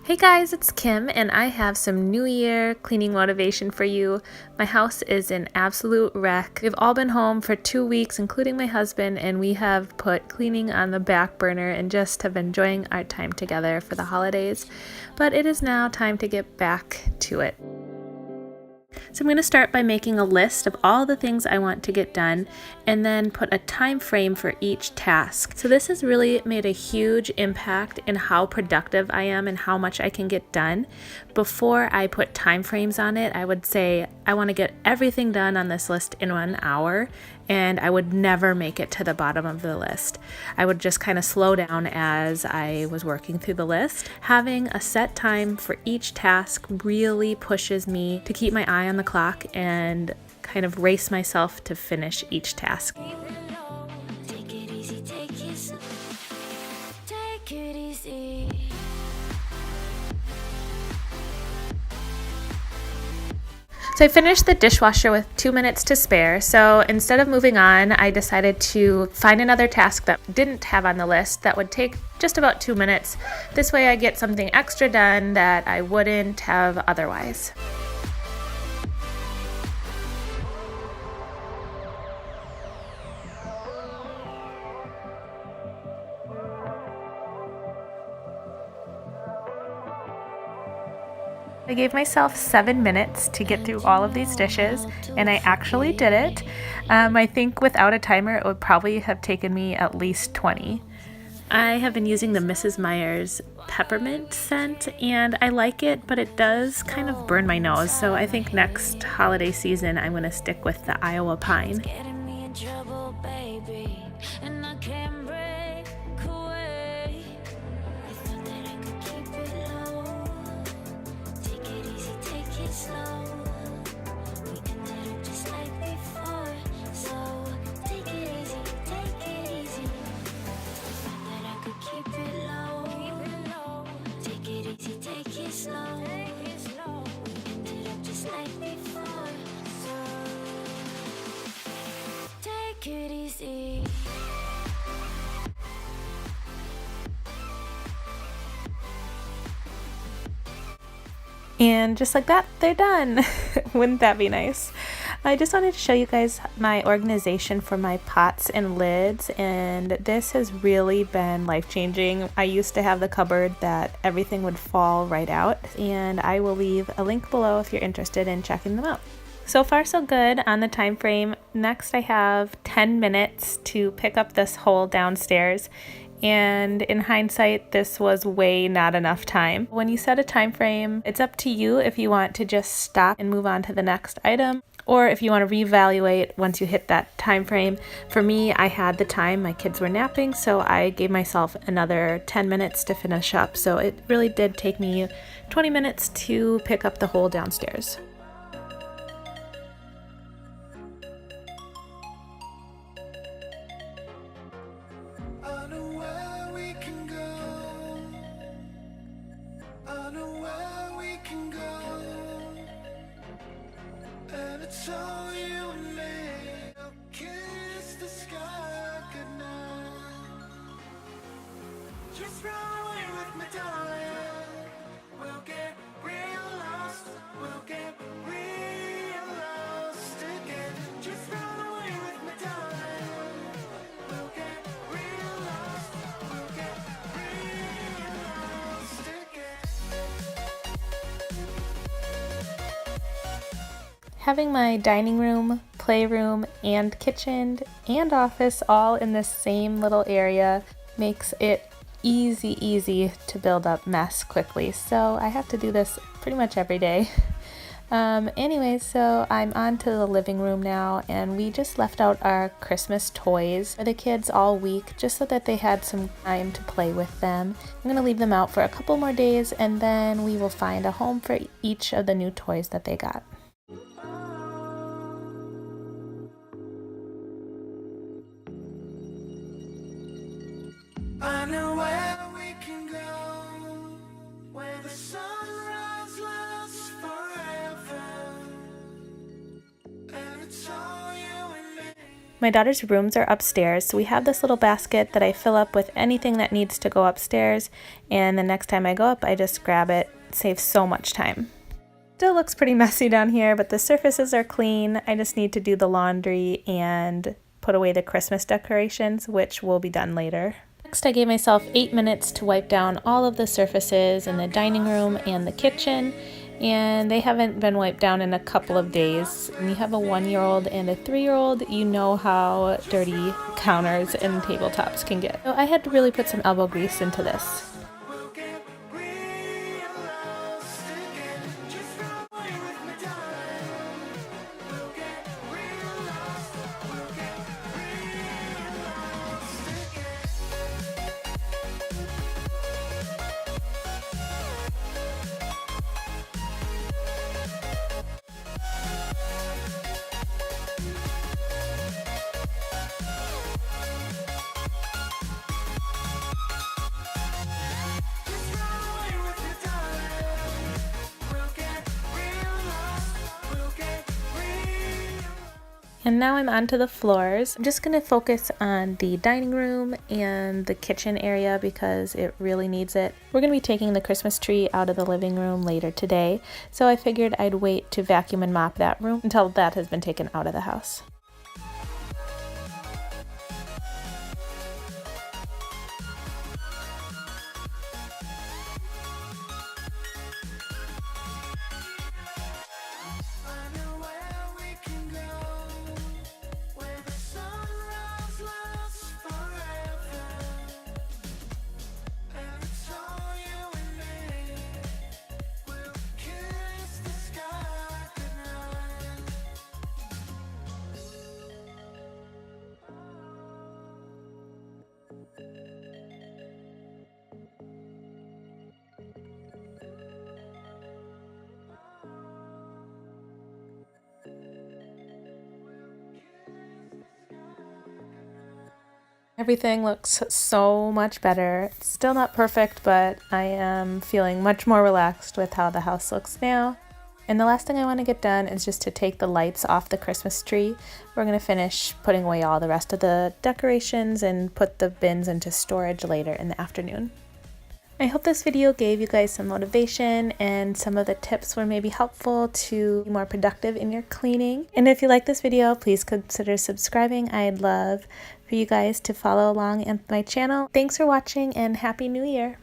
Hey guys, it's Kim, and I have some New Year cleaning motivation for you. My house is an absolute wreck. We've all been home for 2 weeks, including my husband, and we have put cleaning on the back burner and just have been enjoying our time together for the holidays. But it is now time to get back to it. So I'm going to start by making a list of all the things I want to get done and then put a time frame for each task. So this has really made a huge impact in how productive I am and how much I can get done. Before I put time frames on it, I would say I want to get everything done on this list in 1 hour, and I would never make it to the bottom of the list. I would just kind of slow down as I was working through the list. Having a set time for each task really pushes me to keep my eye on the clock and kind of race myself to finish each task. So I finished the dishwasher with 2 minutes to spare, so instead of moving on, I decided to find another task that didn't have on the list that would take just about 2 minutes. This way I get something extra done that I wouldn't have otherwise. I gave myself 7 minutes to get through all of these dishes, and I actually did it. I think without a timer, it would probably have taken me at least 20. I have been using the Mrs. Meyer's peppermint scent, and I like it, but it does kind of burn my nose, so I think next holiday season I'm going to stick with the Iowa pine. And just like that, they're done. Wouldn't that be nice? I just wanted to show you guys my organization for my pots and lids, and this has really been life-changing. I used to have the cupboard that everything would fall right out, and I will leave a link below if you're interested in checking them out. So far so good on the time frame. Next I have 10 minutes to pick up this hole downstairs. And in hindsight, this was way not enough time. When you set a time frame, it's up to you if you want to just stop and move on to the next item, or if you want to reevaluate once you hit that time frame. For me, I had the time, my kids were napping, so I gave myself another 10 minutes to finish up. So it really did take me 20 minutes to pick up the hole downstairs. Just run away with me, darling. We'll get real lost. We'll get real lost again. Just run away with me, darling. We'll get real lost. We'll get real lost again. Having my dining room, playroom, and kitchen and office all in the same little area makes it easy to build up mess quickly. So I have to do this pretty much every day. Anyway, so I'm on to the living room now, and we just left out our Christmas toys for the kids all week just so that they had some time to play with them. I'm going to leave them out for a couple more days, and then we will find a home for each of the new toys that they got. I know where we can go, where the sunrise lasts forever, and it's all you and me. My daughter's rooms are upstairs, so we have this little basket that I fill up with anything that needs to go upstairs, and the next time I go up, I just grab it. It saves so much time. Still looks pretty messy down here, but the surfaces are clean. I just need to do the laundry and put away the Christmas decorations, which will be done later. Next, I gave myself 8 minutes to wipe down all of the surfaces in the dining room and the kitchen, and they haven't been wiped down in a couple of days. When you have a 1-year-old and a 3-year-old, you know how dirty counters and tabletops can get. So I had to really put some elbow grease into this. We'll get real lost again. Just run away with me, darling. We'll get real lost. We'll get real lost again. Just run away with me, darling. We'll get real lost. We'll get real lost. And now I'm onto the floors. I'm just gonna focus on the dining room and the kitchen area because it really needs it. We're gonna be taking the Christmas tree out of the living room later today, so I figured I'd wait to vacuum and mop that room until that has been taken out of the house. I know where we can go, where the sunrise lasts forever, and it's all you and me. We'll kiss the sky goodnight. Everything looks so much better. It's still not perfect, but I am feeling much more relaxed with how the house looks now. And the last thing I want to get done is just to take the lights off the Christmas tree. We're going to finish putting away all the rest of the decorations and put the bins into storage later in the afternoon. I hope this video gave you guys some motivation and some of the tips were maybe helpful to be more productive in your cleaning. And if you like this video, please consider subscribing. I'd love for you guys to follow along on my channel. Thanks for watching and Happy New Year!